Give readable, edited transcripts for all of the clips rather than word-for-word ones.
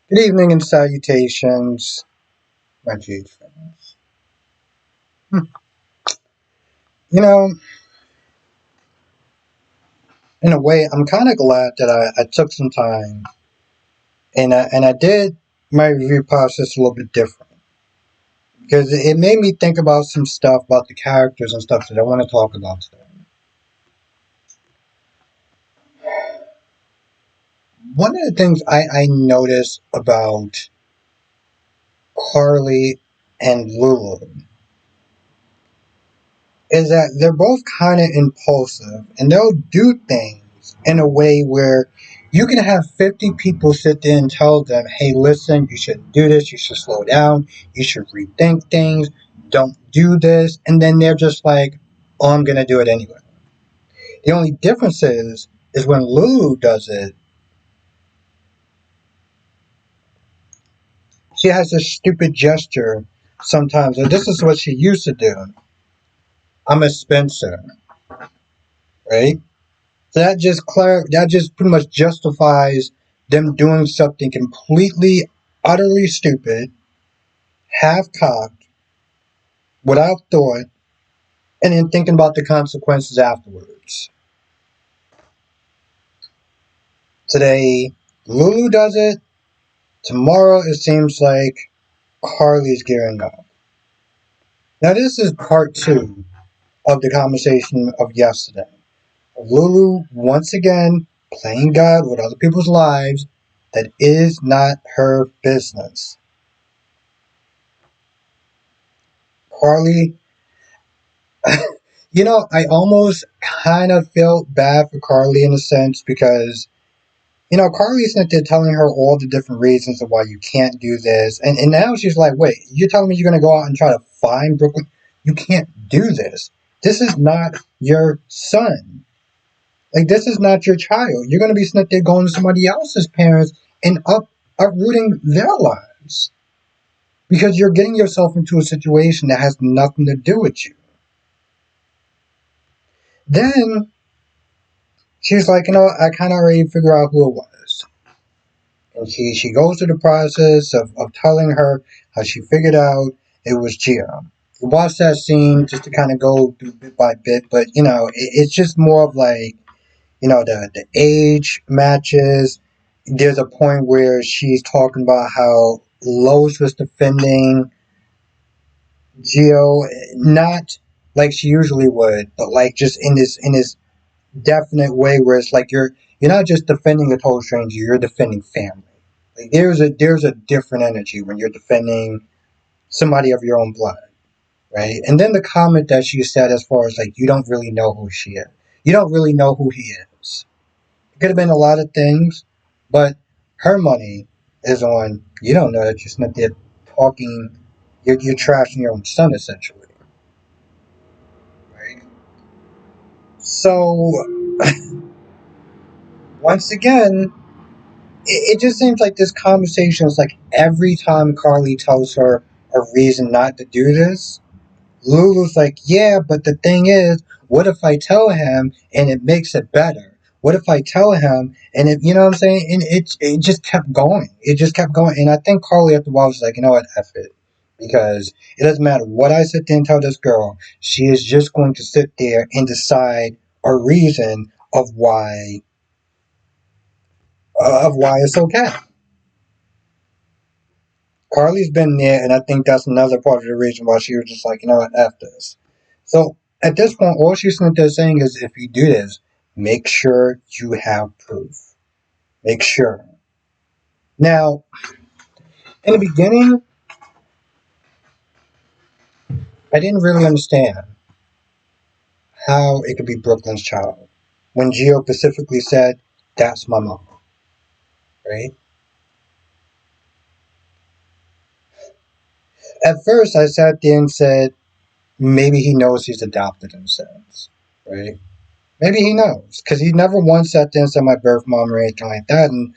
Good evening and salutations, my Jude friends. You know, in a way, I'm kind of glad that I took some time and I did my review process a little bit different because it made me think about some stuff about the characters and stuff that I want to talk about today. One of the things I noticed about Carly and Lulu is that they're both kind of impulsive and they'll do things in a way where you can have 50 people sit there and tell them, hey, listen, you shouldn't do this, you should slow down, you should rethink things, don't do this. And then they're just like, oh, I'm going to do it anyway. The only difference is when Lulu does it, she has this stupid gesture sometimes. And this is what she used to do. I'm a Spencer, right? So that just pretty much justifies them doing something completely, utterly stupid, half cocked, without thought, and then thinking about the consequences afterwards. Today, Lulu does it. Tomorrow, it seems like Carly's gearing up. Now, this is part two of the conversation of yesterday. Lulu, once again, playing God with other people's lives that is not her business. Carly, I almost kind of felt bad for Carly in a sense because, Carly's not there telling her all the different reasons of why you can't do this. And now she's like, wait, you're telling me you're going to go out and try to find Brooklyn? You can't do this. This is not your son. Like, this is not your child. You're going to be sitting there going to somebody else's parents and uprooting their lives because you're getting yourself into a situation that has nothing to do with you. Then she's like, I kind of already figure out who it was. And she goes through the process of telling her how she figured out it was Gio. We watched that scene just to kind of go through bit by bit, but, it's just more of like, the age matches. There's a point where she's talking about how Lois was defending Gio, not like she usually would, but like just in this definite way where it's like you're not just defending a total stranger, you're defending family. Like there's a different energy when you're defending somebody of your own blood, right? And then the comment that she said as far as like you don't really know who she is. You don't really know who he is. It could have been a lot of things, but her money is on you don't know that you're not there talking you're trashing your own son essentially. Right? So once again, it just seems like this conversation is like every time Carly tells her a reason not to do this, Lulu's like, yeah, but the thing is, what if I tell him and it makes it better? What if I tell him and you know what I'm saying? And it just kept going. It just kept going. And I think Carly after a while was like, you know what, F it. Because it doesn't matter what I sit there and tell this girl, she is just going to sit there and decide a reason of why it's okay. Carly's been there, and I think that's another part of the reason why she was just like, you know what, F this. So at this point, all she's saying is if you do this, make sure you have proof. Make sure. Now, in the beginning, I didn't really understand how it could be Brooklyn's child. When Gio specifically said, that's my mom, right? At first, I sat there and said, maybe he knows he's adopted in a sense, right? Maybe he knows because he never once sat there and said my birth mom or anything like that. And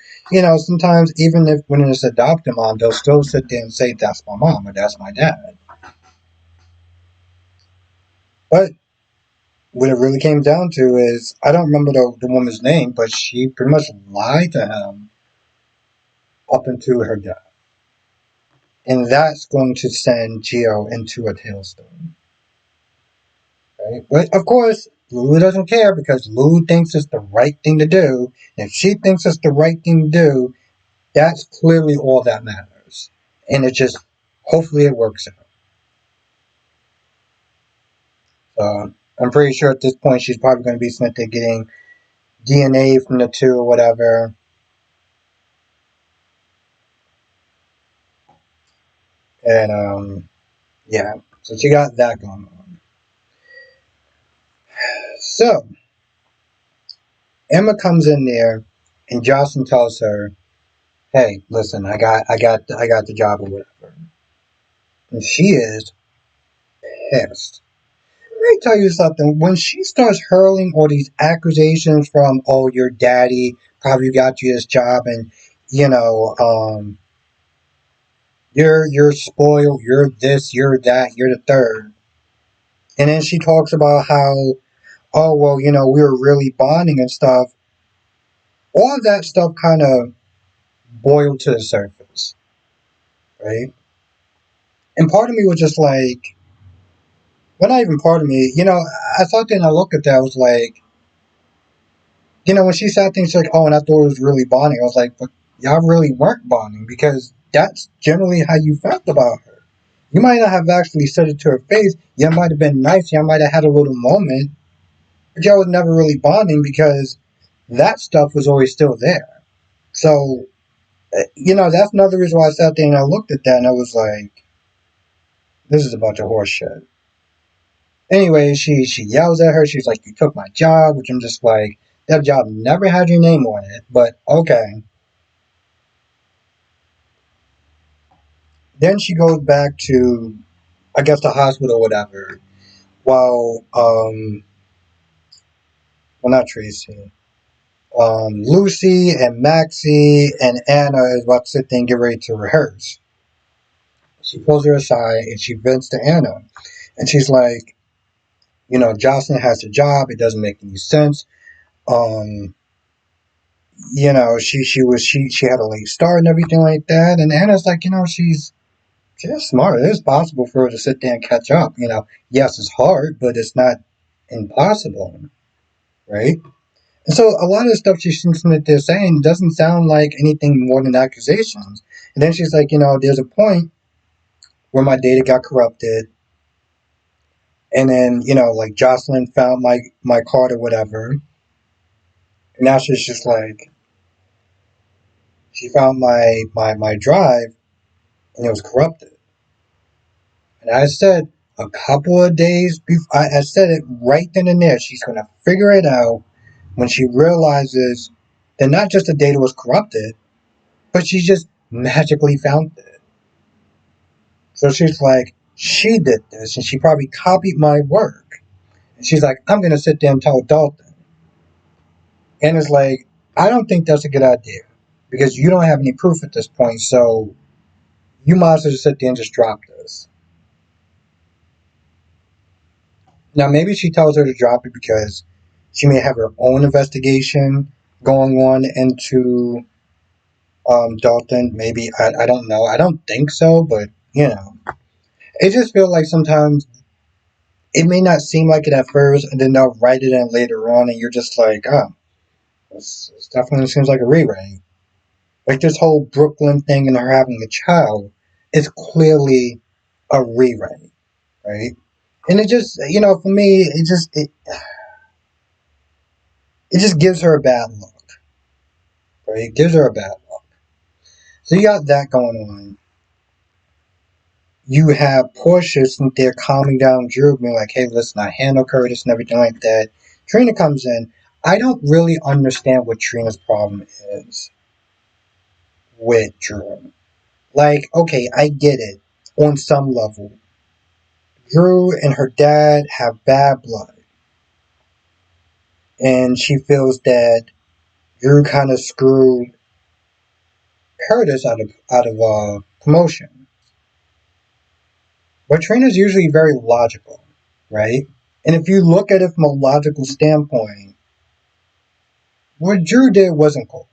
sometimes even if when it's adopted mom, they'll still sit there and say that's my mom or that's my dad. But what it really came down to is I don't remember the woman's name, but she pretty much lied to him up until her death. And that's going to send Geo into a tailspin. Right? But of course, Lulu doesn't care because Lulu thinks it's the right thing to do. And if she thinks it's the right thing to do, that's clearly all that matters. And it just, hopefully it works out. So I'm pretty sure at this point she's probably going to be sent to getting DNA from the two or whatever. And yeah, so she got that going on. So Emma comes in there, and Jocelyn tells her, "Hey, listen, I got the job or whatever." And she is pissed. Let me tell you something. When she starts hurling all these accusations from, "Oh, your daddy probably got you this job," and you know, you're spoiled, you're this, you're that, you're the third. And then she talks about how, oh well, we were really bonding and stuff. All of that stuff kind of boiled to the surface, right? And part of me was just like, well, not even part of me, I thought then I looked at that, I was like, when she said things like, oh, and I thought it was really bonding, I was like, but y'all really weren't bonding because that's generally how you felt about her. You might not have actually said it to her face. You might have been nice. You might have had a little moment, but y'all was never really bonding because that stuff was always still there. So, that's another reason why I sat there and I looked at that and I was like, this is a bunch of horse shit. Anyway, she yells at her. She's like, you took my job, which I'm just like, that job never had your name on it, but okay. Then she goes back to, I guess, the hospital or whatever, while, well, not Tracy, Lucy and Maxie and Anna is about to sit there and get ready to rehearse. She pulls her aside and she vents to Anna. And she's like, Jocelyn has the job. It doesn't make any sense. Um, she had a late start and everything like that. And Anna's like, she's smart. It is possible for her to sit there and catch up. Yes, it's hard, but it's not impossible, right? And so a lot of the stuff she seems that they're saying doesn't sound like anything more than accusations. And then she's like, there's a point where my data got corrupted, and then like Jocelyn found my card or whatever. And now she's just like, she found my drive, and it was corrupted. And I said a couple of days before, I said it right then and there. She's gonna figure it out when she realizes that not just the data was corrupted, but she just magically found it. So she's like, she did this, and she probably copied my work. And she's like, I'm gonna sit there and tell Dalton. And it's like, I don't think that's a good idea because you don't have any proof at this point. So you might as well just sit there and just drop this. Now, maybe she tells her to drop it because she may have her own investigation going on into Dalton. Maybe, I don't know. I don't think so, but, it just feels like sometimes it may not seem like it at first, and then they'll write it in later on, and you're just like, oh, this definitely seems like a rewrite. Like this whole Brooklyn thing and her having a child is clearly a rewrite, right? And it just, for me, it just gives her a bad look, right? It gives her a bad look. So you got that going on. You have Portia sitting there calming down Drew, being like, hey, listen, I handle Curtis and everything like that. Trina comes in. I don't really understand what Trina's problem is with Drew. Like, okay, I get it on some level. Drew and her dad have bad blood. And she feels that Drew kind of screwed Curtis out of promotion. But Trina's usually very logical, right? And if you look at it from a logical standpoint, what Drew did wasn't cool,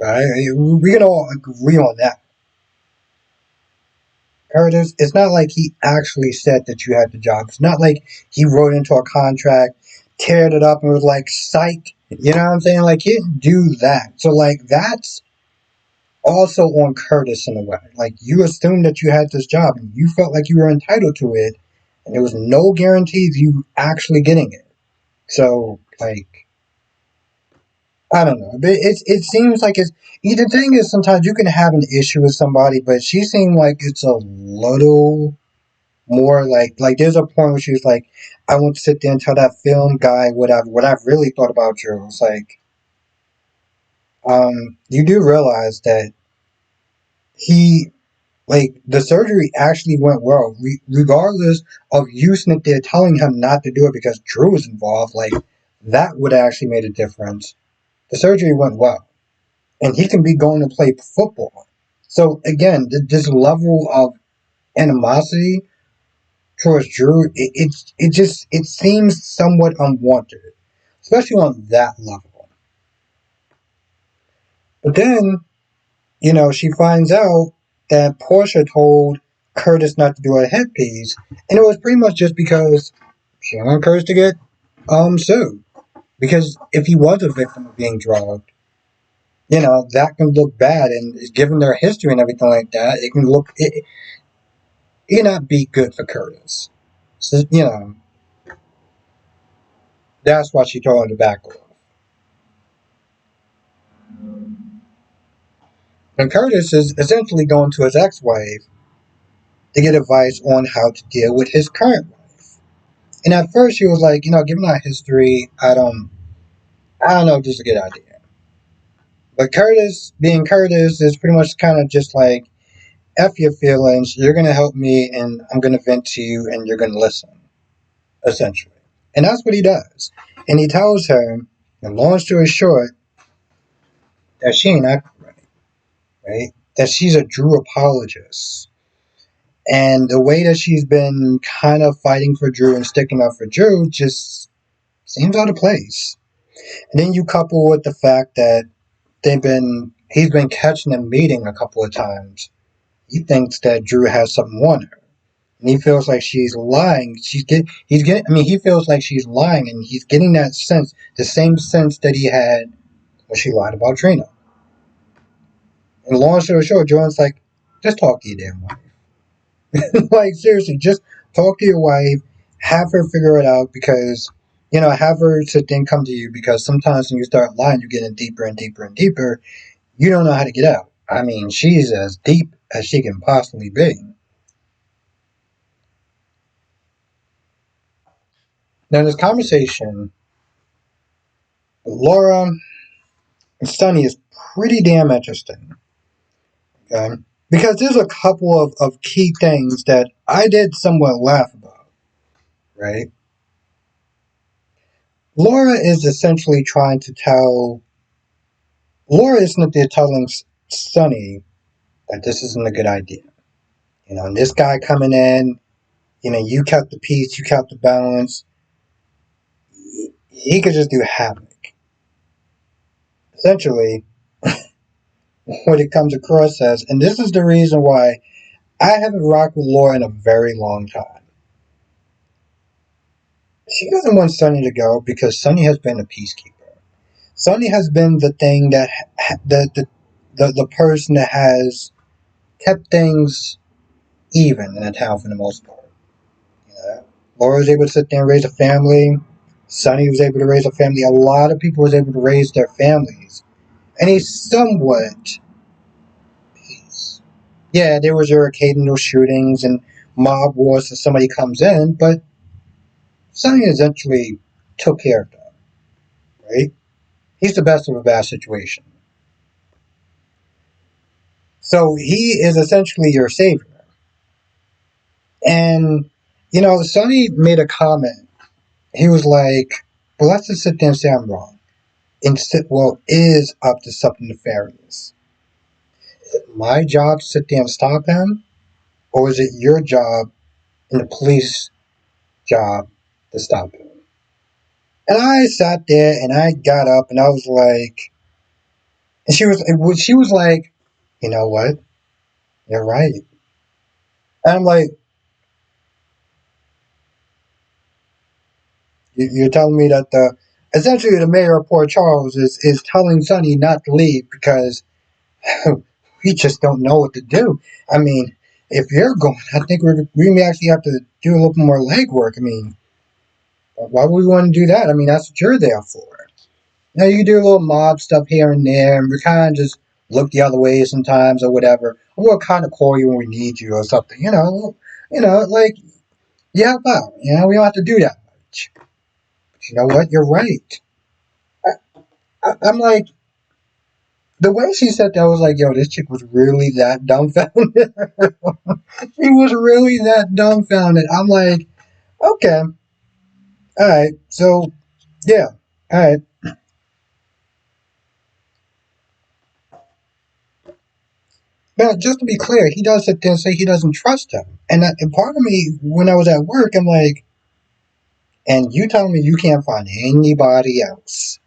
Right? We can all agree on that. Curtis, it's not like he actually said that you had the job. It's not like he wrote into a contract, teared it up, and was like, psych. You know what I'm saying? Like, he didn't do that. So, like, that's also on Curtis in a way. Like, you assumed that you had this job and you felt like you were entitled to it, and there was no guarantee of you actually getting it. So, like, I don't know. But it seems like it's. The thing is, sometimes you can have an issue with somebody, but she seemed like it's a little more like there's a point where she was like, I won't sit there and tell that film guy what I've really thought about you. It's like, you do realize that he like the surgery actually went well, regardless of you sitting there telling him not to do it because Drew was involved. Like that would have actually made a difference. The surgery went well, and he can be going to play football. So again, this level of animosity towards Drew, it seems somewhat unwanted, especially on that level. But then, she finds out that Portia told Curtis not to do a headpiece, and it was pretty much just because she didn't want Curtis to get sued. Because if he was a victim of being drugged, that can look bad, and given their history and everything like that, it cannot be good for Curtis. So, that's why she told him to back off. And Curtis is essentially going to his ex-wife to get advice on how to deal with his current wife. And at first she was like, given our history, I don't know if this is a good idea. But Curtis, being Curtis, is pretty much kind of just like, F your feelings, you're going to help me, and I'm going to vent to you, and you're going to listen, essentially. And that's what he does. And he tells her, and long story short, that she ain't acting right? That she's a Drew apologist. And the way that she's been kind of fighting for Drew and sticking up for Drew just seems out of place. And then you couple with the fact that he's been catching them meeting a couple of times. He thinks that Drew has something on her. And he feels like she's lying. He feels like she's lying, and he's getting that sense, the same sense that he had when she lied about Trina. And long story short, Jordan's like, just talk to your damn wife. Like seriously, just talk to your wife, have her figure it out because have her sit there and come to you because sometimes when you start lying, you get in deeper and deeper and deeper. You don't know how to get out. I mean, she's as deep as she can possibly be. Now, this conversation with Laura and Sunny is pretty damn interesting. Okay? Because there's a couple of key things that I did somewhat laugh about, right? Laura is essentially trying to tell Laura isn't there telling Sonny that this isn't a good idea. And this guy coming in, you kept the peace, you kept the balance. He could just do havoc. Essentially, what it comes across as, and this is the reason why I haven't rocked with Laura in a very long time. She doesn't want Sonny to go because Sonny has been a peacekeeper. Sonny has been the thing that the person that has kept things even in a town for the most part. Laura was able to sit there and raise a family. Sonny was able to raise a family. A lot of people was able to raise their families. And he's somewhat peace. Yeah, there was your occasional shootings and mob wars if somebody comes in, but Sonny eventually took care of them, right? He's the best of a bad situation. So he is essentially your savior. And, Sonny made a comment. He was like, well, let's just sit there and say I'm wrong. Is up to something nefarious. Is it my job to sit there and stop him? Or is it your job and the police job to stop him? And I sat there and I got up and I was like, And she was like, you know what? You're right. And I'm like, you're telling me that the essentially the mayor of Port Charles is telling Sonny not to leave because we just don't know what to do. I mean, if you're going, I think we may actually have to do a little more legwork. I mean, why would we want to do that? I mean, that's what you're there for. You know, you do a little mob stuff here and there, and we kind of just look the other way sometimes or whatever. Or we'll kind of call you when we need you or something. Like you help out. You know, we don't have to do that much. But you know what? You're right. I'm like, the way she said that was like, yo, this chick was really that dumbfounded. She was really that dumbfounded. I'm like, okay, all right, so yeah, all right. Now, just to be clear, he does sit there and say he doesn't trust him. And part of me, when I was at work, I'm like, and you tell me you can't find anybody else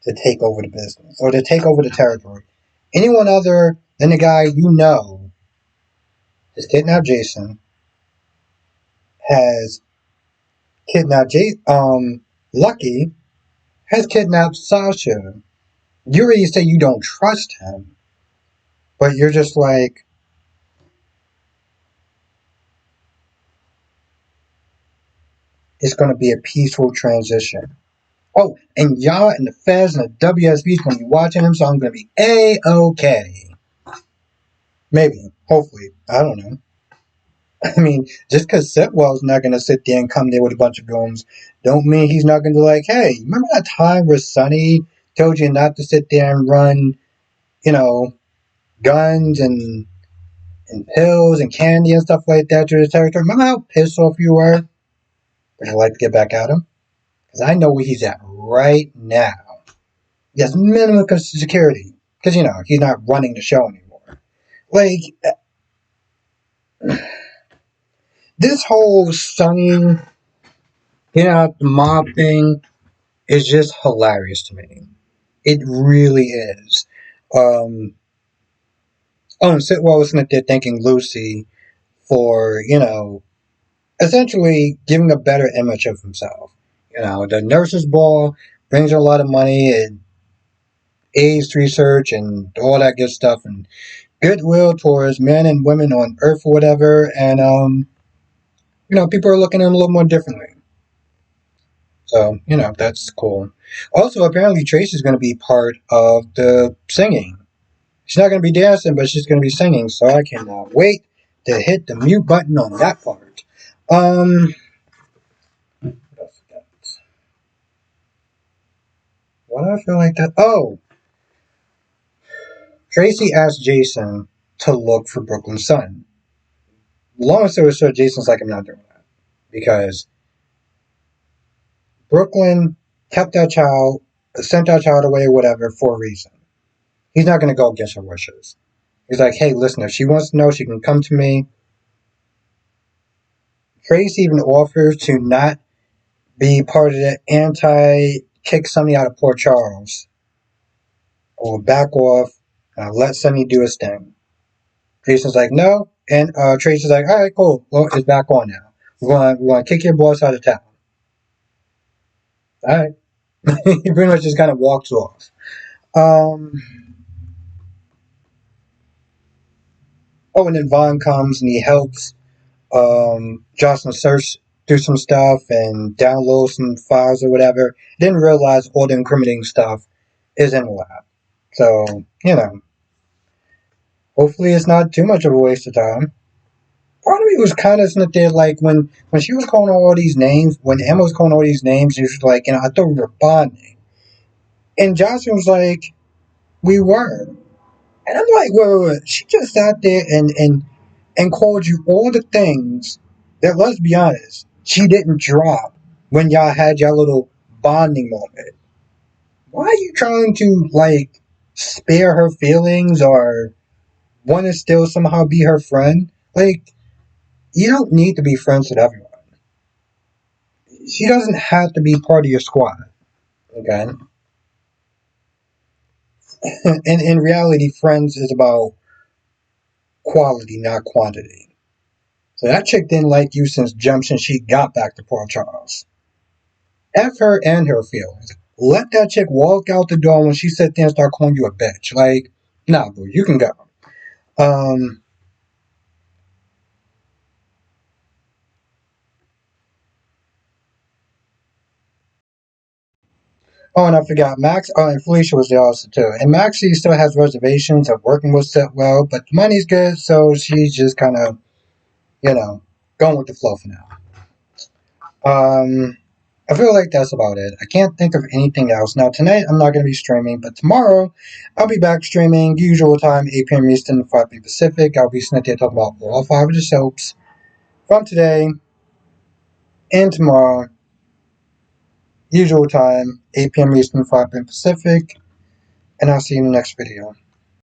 to take over the business or to take over the territory. Anyone other than the guy you know has kidnapped Jason, has kidnapped Lucky, has kidnapped Sasha. You already say you don't trust him, but you're just like, it's going to be a peaceful transition. Oh, and y'all and the feds and the WSB is going to be watching him, so I'm going to be A-okay. Maybe. Hopefully. I don't know. I mean, just because Sitwell's not going to sit there and come there with a bunch of goons, don't mean he's not going to be like, hey, remember that time where Sonny told you not to sit there and run, you know, guns and pills and candy and stuff like that to the territory? Remember how pissed off you were? Would you like to get back at him? Because I know where he's at right now. Yes, minimum security. Because, he's not running the show anymore. Like, this whole Sonny, the mob thing is just hilarious to me. It really is. And Sitwell was sitting there thanking Lucy for, essentially giving a better image of himself. The nurses' ball brings her a lot of money and AIDS research and all that good stuff and goodwill towards men and women on Earth or whatever. And people are looking at him a little more differently. So that's cool. Also, apparently Tracy's going to be part of the singing. She's not going to be dancing, but she's going to be singing. So I cannot wait to hit the mute button on that part. Why do I feel like that? Oh, Tracy asked Jason to look for Brooklyn's son. Long story short, Jason's like, I'm not doing that. Because Brooklyn kept that child, sent that child away, whatever, for a reason. He's not going to go against her wishes. He's like, hey, listen, if she wants to know, she can come to me. Tracy even offers to not be part of the anti-kick Sonny out of Port Charles. Or back off, let Sonny do his thing. Jason's like, no. And Tracy's like, all right, cool. Well, it's back on now. We're going to kick your boss out of town. All right. He pretty much just kind of walks off. Um, and then Vaughn comes and he helps Jocelyn search through some stuff and download some files or whatever. Didn't realize all the incriminating stuff is in the lab. So, hopefully it's not too much of a waste of time. Part of me was kind of sitting there like when she was calling all these names, when Emma was calling all these names, she was like, I thought we were bonding. And Jocelyn was like, we were. And I'm like, wait. She just sat there and called you all the things that, let's be honest, she didn't drop when y'all had your little bonding moment. Why are you trying to, like, spare her feelings or want to still somehow be her friend? Like, you don't need to be friends with everyone. She doesn't have to be part of your squad. Okay? And in reality, Friends is about quality, not quantity. So that chick didn't like you since she got back to Port Charles. F her and her feelings. Let that chick walk out the door when she sit there and start calling you a bitch. Like, nah, boo, you can go. Um, oh, and I forgot Max. Oh, and Felicia was there also too. And Maxie still has reservations of working with Sitwell, but the money's good, so she's just kind of, you know, going with the flow for now. I feel like that's about it. I can't think of anything else. Now, tonight I'm not going to be streaming, but tomorrow I'll be back streaming, usual time, 8 p.m. Eastern, 5 p.m. Pacific. I'll be sitting there talking about all five of the soaps from today and tomorrow, usual time, 8 p.m. Eastern, 5 p.m. Pacific, and I'll see you in the next video.